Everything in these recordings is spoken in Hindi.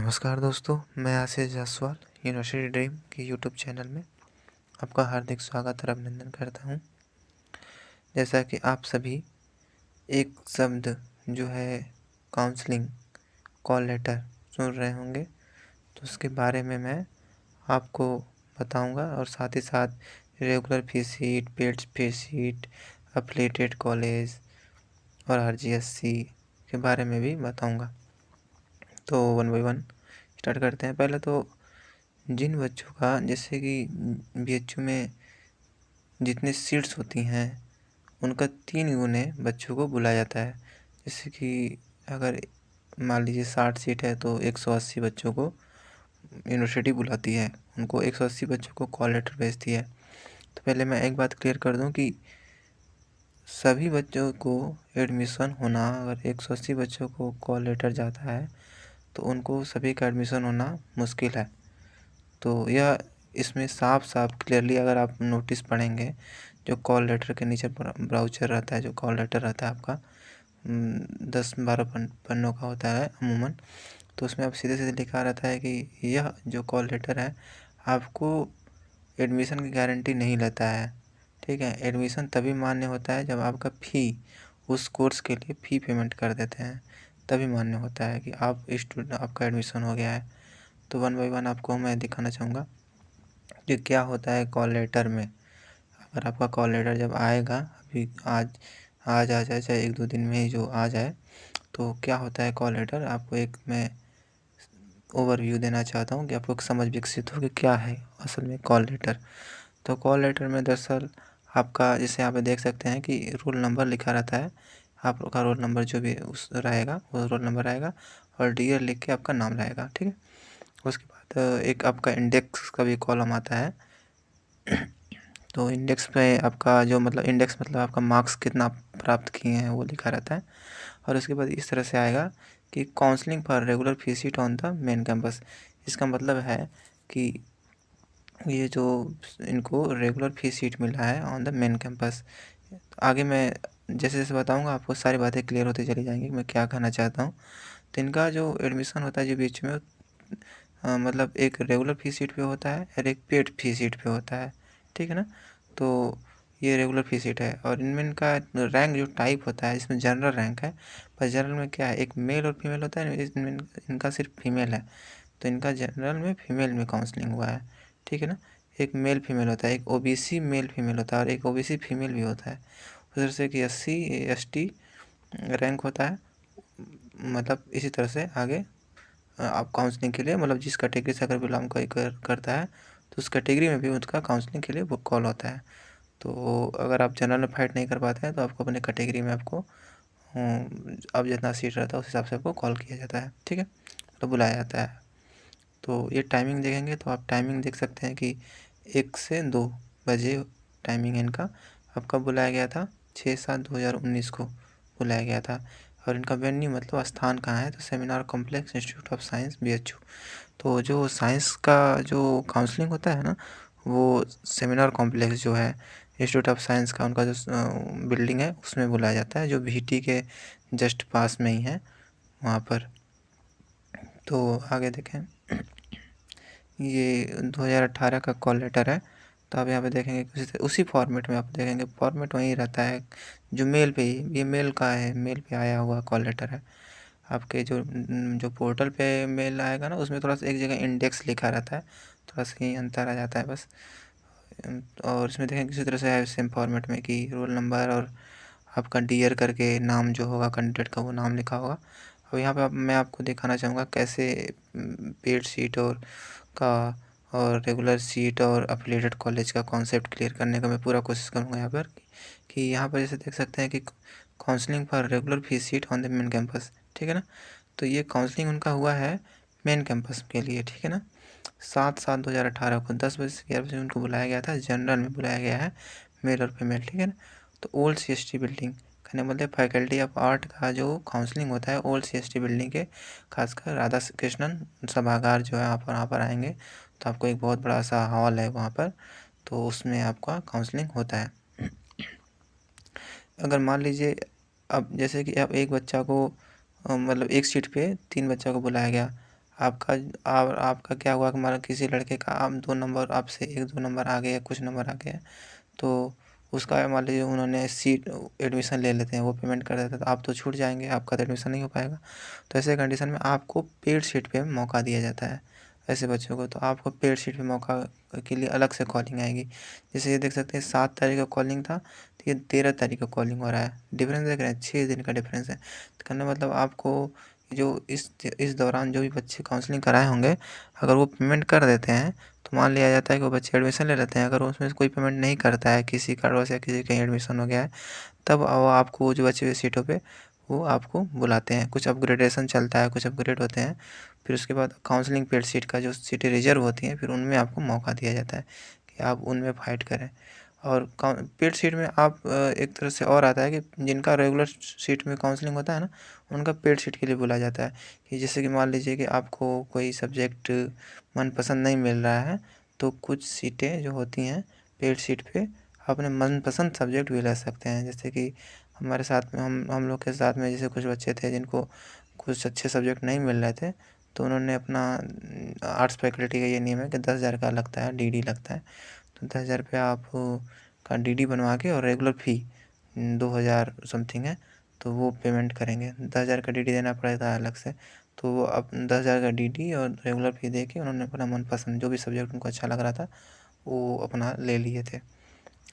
नमस्कार दोस्तों, मैं आशीष जायसवाल यूनिवर्सिटी ड्रीम के यूट्यूब चैनल में आपका हार्दिक स्वागत और अभिनंदन करता हूं। जैसा कि आप सभी एक शब्द जो है काउंसलिंग कॉल लेटर सुन रहे होंगे, तो उसके बारे में मैं आपको बताऊंगा और साथ ही साथ रेगुलर फी शीट, पेड फी शीट, एफिलिएटेड कॉलेज और आरजीएससी के बारे में भी बताऊंगा। तो वन बाय वन स्टार्ट करते हैं। पहले तो जिन बच्चों का जैसे कि बीएचयू में जितनी सीट्स होती हैं उनका 3 गुने बच्चों को बुलाया जाता है। जैसे कि अगर मान लीजिए 60 सीट है तो 180 बच्चों को यूनिवर्सिटी बुलाती है, उनको 180 बच्चों को कॉल लेटर भेजती है। तो पहले मैं एक बात क्लियर कर दूं कि सभी बच्चों को एडमिशन होना, अगर 180 बच्चों को कॉल लेटर जाता है तो उनको सभी का एडमिशन होना मुश्किल है। तो यह इसमें साफ साफ क्लियरली अगर आप नोटिस पढ़ेंगे, जो कॉल लेटर के नीचे ब्राउचर रहता है, जो कॉल लेटर रहता है आपका 10-12 पन्नों का होता है अमूमन, तो उसमें अब सीधे सीधे लिखा रहता है कि यह जो कॉल लेटर है आपको एडमिशन की गारंटी नहीं लेता है। ठीक है, एडमिशन तभी मान्य होता है जब आपका फ़ी, उस कोर्स के लिए फ़ी पेमेंट कर देते हैं, तभी मान्य होता है कि आप स्टूडेंट, आपका एडमिशन हो गया है। तो वन बाय वन आपको मैं दिखाना चाहूँगा कि क्या होता है कॉल लेटर में। अगर आपका कॉल लेटर जब आएगा, अभी आज आ जाए, चाहे 1-2 दिन में ही जो आ जाए, तो क्या होता है कॉल लेटर, आपको एक मैं ओवरव्यू देना चाहता हूँ कि आपको एक समझ विकसित हो कि क्या है असल में कॉल लेटर। तो कॉल लेटर में दरअसल आपका, जैसे आप देख सकते हैं कि रोल नंबर लिखा रहता है, आपका रोल नंबर जो भी उस रहेगा वो रोल नंबर आएगा और डियर लिख के आपका नाम रहेगा। ठीक है, उसके बाद एक आपका इंडेक्स का भी कॉलम आता है। तो इंडेक्स पे आपका जो मतलब इंडेक्स मतलब आपका मार्क्स कितना प्राप्त किए हैं वो लिखा रहता है। और उसके बाद इस तरह से आएगा कि counselling for regular fee seat on the main campus. इसका मतलब है कि ये जो इनको रेगुलर फी सीट मिला है ऑन द मेन कैंपस। आगे मैं जैसे जैसे बताऊंगा आपको सारी बातें क्लियर होती चली जाएंगी मैं क्या कहना चाहता हूँ। तो इनका जो एडमिशन होता है जो बीच में मतलब एक रेगुलर फी सीट पे होता है और एक पेड फी सीट पे होता है। ठीक है ना, तो ये रेगुलर फी सीट है और इनमें इनका रैंक जो टाइप होता है, इसमें जनरल रैंक है। पर जनरल में क्या है, एक मेल और फीमेल होता है, इसमें इनका सिर्फ फीमेल है, तो इनका जनरल में फीमेल में काउंसलिंग हुआ है। ठीक है ना, एक मेल फीमेल होता है, एक ओबीसी मेल फीमेल होता है और एक ओबीसी फीमेल भी होता है। उधर से कि SC ST रैंक होता है। मतलब इसी तरह से आगे आप काउंसलिंग के लिए, मतलब जिस कैटेगरी से अगर बिलोंग करता है तो उस कैटेगरी में भी उसका काउंसलिंग के लिए वो कॉल होता है। तो अगर आप जनरल में फाइट नहीं कर पाते हैं तो आपको अपने कैटेगरी में आपको अब जितना सीट रहता है उस हिसाब से आपको कॉल किया जाता है। ठीक है, तो बुलाया जाता है। तो ये टाइमिंग देखेंगे तो आप टाइमिंग देख सकते हैं कि 1 से 2 बजे टाइमिंग इनका। आपका बुलाया गया था 6/7/2019 को बुलाया गया था। और इनका वेन्यू मतलब स्थान कहाँ है, तो seminar complex institute of science BHU। तो जो साइंस का जो काउंसलिंग होता है ना, वो सेमिनार कॉम्प्लेक्स जो है इंस्टीट्यूट ऑफ साइंस का, उनका जो बिल्डिंग है उसमें बुलाया जाता है, जो VT के जस्ट पास में ही है वहाँ पर। तो आगे देखें, ये 2018 का कॉल लेटर है। तो आप यहाँ पे देखेंगे उसी फॉर्मेट में आप देखेंगे, फॉर्मेट वही रहता है जो मेल पे ही, ये मेल का है, मेल पे आया हुआ कॉल लेटर है। आपके जो जो पोर्टल पे मेल आएगा ना, उसमें थोड़ा सा एक जगह इंडेक्स लिखा रहता है, थोड़ा सा यही अंतर आ जाता है बस। और इसमें देखें किसी तरह से है सेम फॉर्मेट में कि रोल नंबर और आपका डियर करके नाम जो होगा कैंडिडेट का वो नाम लिखा होगा। और यहाँ पे मैं आपको दिखाना चाहूँगा कैसे पेड सीट और रेगुलर सीट और एफिलिएटेड कॉलेज का कॉन्सेप्ट क्लियर करने का मैं पूरा कोशिश करूँगा यहाँ पर। कि यहाँ पर जैसे देख सकते हैं कि counselling for regular fee seat on the main campus. ठीक है ना, तो ये काउंसलिंग उनका हुआ है मेन कैंपस के लिए। ठीक है ना, 7/7/2018 को 10 बजे से 11 बजे उनको बुलाया गया था। जनरल में बुलाया गया है, मेल और फीमेल। ठीक है ना, तो ओल्ड CST बिल्डिंग कहने मतलब फैकल्टी ऑफ आर्ट का जो काउंसलिंग होता है ओल्ड CST बिल्डिंग के, खासकर राधा कृष्णन सभागार जो है आप वहाँ पर आएंगे तो आपको एक बहुत बड़ा सा हॉल है वहाँ पर, तो उसमें आपका काउंसलिंग होता है। अगर मान लीजिए अब जैसे कि आप एक बच्चा को मतलब एक सीट पे 3 बच्चा को बुलाया गया, आपका क्या हुआ कि मान लो किसी लड़के का आप 2 नंबर आपसे 1-2 नंबर आगे या कुछ नंबर आगे है, तो उसका मान लीजिए उन्होंने सीट एडमिशन ले लेते हैं, वो पेमेंट कर देते हैं, तो आप तो छूट जाएँगे, आपका तो एडमिशन नहीं हो पाएगा। तो ऐसे कंडीशन में आपको पेड सीट पे मौका दिया जाता है ऐसे बच्चों को। तो आपको पेड सीट पे मौका के लिए अलग से कॉलिंग आएगी। जैसे ये देख सकते हैं 7 तारीख को कॉलिंग था, तो ये 13 तारीख को कॉलिंग हो रहा है। डिफरेंस देख रहे हैं, 6 दिन का डिफरेंस है। तो कहने का मतलब आपको जो इस दौरान जो भी बच्चे काउंसलिंग कराए होंगे, अगर वो पेमेंट कर देते हैं, तो मान लिया जाता है कि वो बच्चे एडमिशन ले लेते हैं। अगर उसमें से कोई पेमेंट नहीं करता है, किसी कारणवश या किसी कहीं एडमिशन हो गया है, तब वो आपको जो बचे हुए सीटों पे वो आपको बुलाते हैं। कुछ अपग्रेडेशन चलता है, कुछ अपग्रेड होते हैं। फिर उसके बाद काउंसलिंग पेड सीट का जो सीटें रिजर्व होती हैं, फिर उनमें आपको मौका दिया जाता है कि आप उनमें फाइट करें। और पेड सीट में आप एक तरह से और आता है कि जिनका रेगुलर सीट में काउंसलिंग होता है ना, उनका पेड सीट के लिए बोला जाता है। कि जैसे कि मान लीजिए कि आपको कोई सब्जेक्ट मनपसंद नहीं मिल रहा है, तो कुछ सीटें जो होती हैं पेड सीट पे अपने मनपसंद सब्जेक्ट भी ले सकते हैं। जैसे कि हमारे साथ में हम लोग के साथ में जैसे कुछ बच्चे थे जिनको कुछ अच्छे सब्जेक्ट नहीं मिल रहे थे, तो उन्होंने अपना आर्ट्स फैकल्टी का ये नियम है कि 10,000 का लगता है, डीडी लगता है। तो 10,000 रुपये आप का डीडी बनवा के और रेगुलर फ़ी 2,000 समथिंग है, तो वो पेमेंट करेंगे। 10,000 का डीडी देना पड़ेगा अलग से। तो वो अब 10,000 का डीडी और रेगुलर फ़ी दे के उन्होंने अपना मनपसंद जो भी सब्जेक्ट उनको अच्छा लग रहा था, वो अपना ले लिए थे।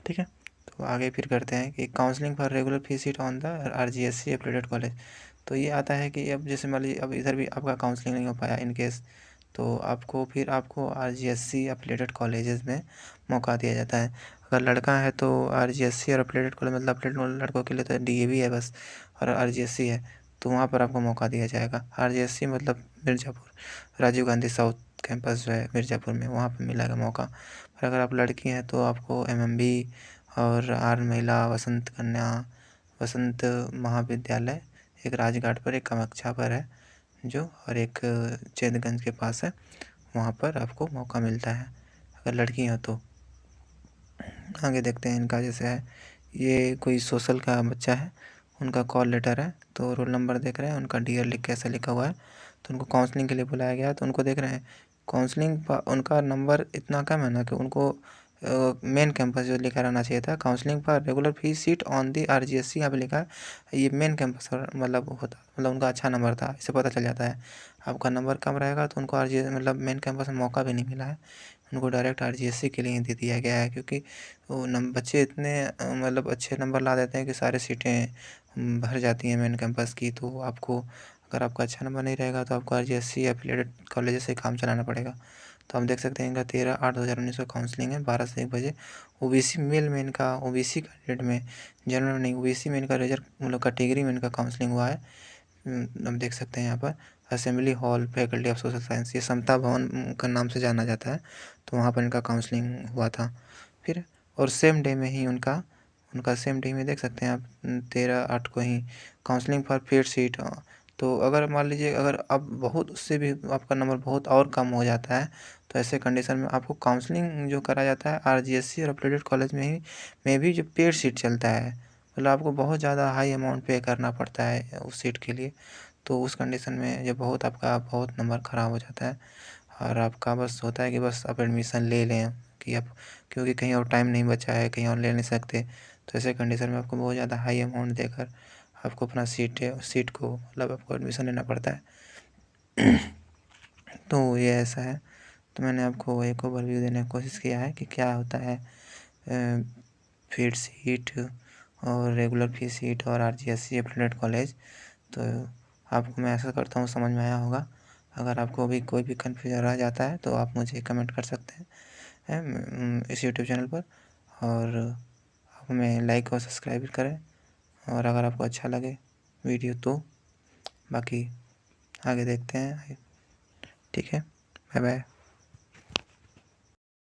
ठीक है, तो आगे फिर करते हैं कि counselling for regular fee seat on the RGSC affiliated college. तो ये आता है कि अब जैसे मान लीजिए अब इधर भी आपका काउंसलिंग नहीं हो पाया इन केस, तो आपको RGSC एफिलिएटेड कॉलेजेस में मौका दिया जाता है। अगर लड़का है तो RGSC और एफिलिएटेड कॉलेज, मतलब एफिलिएटेड लड़कों के लिए तो DAV है बस, और RGSC है, तो वहाँ पर आपको मौका दिया जाएगा। RGSC मतलब मिर्ज़ापुर, राजीव गांधी साउथ कैंपस जो है मिर्ज़ापुर में, वहाँ पर मिलेगा मौका। पर अगर आप लड़की हैं तो आपको MMB और आर महिला वसंत महाविद्यालय, एक राजघाट पर, एक कामाख्या पर है जो, और एक चैदगंज के पास है, वहाँ पर आपको मौका मिलता है अगर लड़की हो तो। आगे देखते हैं इनका जैसे है, ये कोई सोशल का बच्चा है, उनका कॉल लेटर है, तो रोल नंबर देख रहे हैं, उनका डियर लिख के ऐसा लिखा हुआ है। तो उनको काउंसलिंग के लिए बुलाया गया है, तो उनको देख रहे हैं काउंसलिंग उनका नंबर इतना कम है ना कि उनको मेन कैंपस जो लिखा रहना चाहिए था, counselling for regular fee seat on the RGSC यहाँ पे लिखा है, ये मेन कैंपस मतलब होता, मतलब उनका अच्छा नंबर था, इससे पता चल जाता है। आपका नंबर कम रहेगा तो उनको RGSC मतलब मेन कैंपस में मौका भी नहीं मिला है, उनको डायरेक्ट RGSC के लिए ही दे दिया गया है। क्योंकि वो बच्चे इतने मतलब अच्छे नंबर ला देते हैं कि सारी सीटें भर जाती हैं मेन कैंपस की। तो आपको, अगर आपका अच्छा नंबर नहीं रहेगा तो आपको RGSC एफिलिएटेड कॉलेज से काम चलाना पड़ेगा। तो हम देख सकते हैं इनका 13/8/2019 को काउंसलिंग है, 12 से 1 बजे। OBC मेल में इनका, OBC कैंडिडेट में, जनरल में नहीं, OBC में इनका रिजर्व मतलब कैटेगरी में इनका काउंसलिंग हुआ है। हम देख सकते हैं यहाँ पर assembly hall, faculty of social science, ये समता भवन का नाम से जाना जाता है, तो वहाँ पर इनका काउंसलिंग हुआ था। फिर और सेम डे में ही उनका सेम डे में देख सकते हैं आप 13/8 को ही काउंसलिंग फॉर पेड सीट। तो अगर मान लीजिए अगर अब बहुत उससे भी आपका नंबर बहुत और कम हो जाता है, तो ऐसे कंडीशन में आपको काउंसलिंग जो करा जाता है RGSC और एफिलिएटेड कॉलेज में भी जो पेड सीट चलता है, मतलब आपको बहुत ज़्यादा हाई अमाउंट पे करना पड़ता है उस सीट के लिए। तो उस कंडीशन में जब आपका बहुत नंबर ख़राब हो जाता है और आपका बस होता है कि बस आप एडमिशन ले लें, कि आप, क्योंकि कहीं और टाइम नहीं बचा है, कहीं और ले नहीं सकते, तो ऐसे कंडीशन में आपको बहुत ज़्यादा हाई अमाउंट देकर आपको अपना सीट को मतलब आपको एडमिशन लेना पड़ता है। तो ये ऐसा है। तो मैंने आपको एक ओवरव्यू देने की कोशिश किया है कि क्या होता है फीड सीट और रेगुलर फी सीट और RGSC एफिलिएटेड कॉलेज। तो आपको मैं आशा करता हूँ समझ में आया होगा। अगर आपको भी कोई भी कन्फ्यूजन रह जाता है तो आप मुझे कमेंट कर सकते हैं इस यूट्यूब चैनल पर, और आप हमें लाइक और सब्सक्राइब करें, और अगर आपको अच्छा लगे वीडियो तो। बाकी आगे देखते हैं। ठीक है, बाय बाय।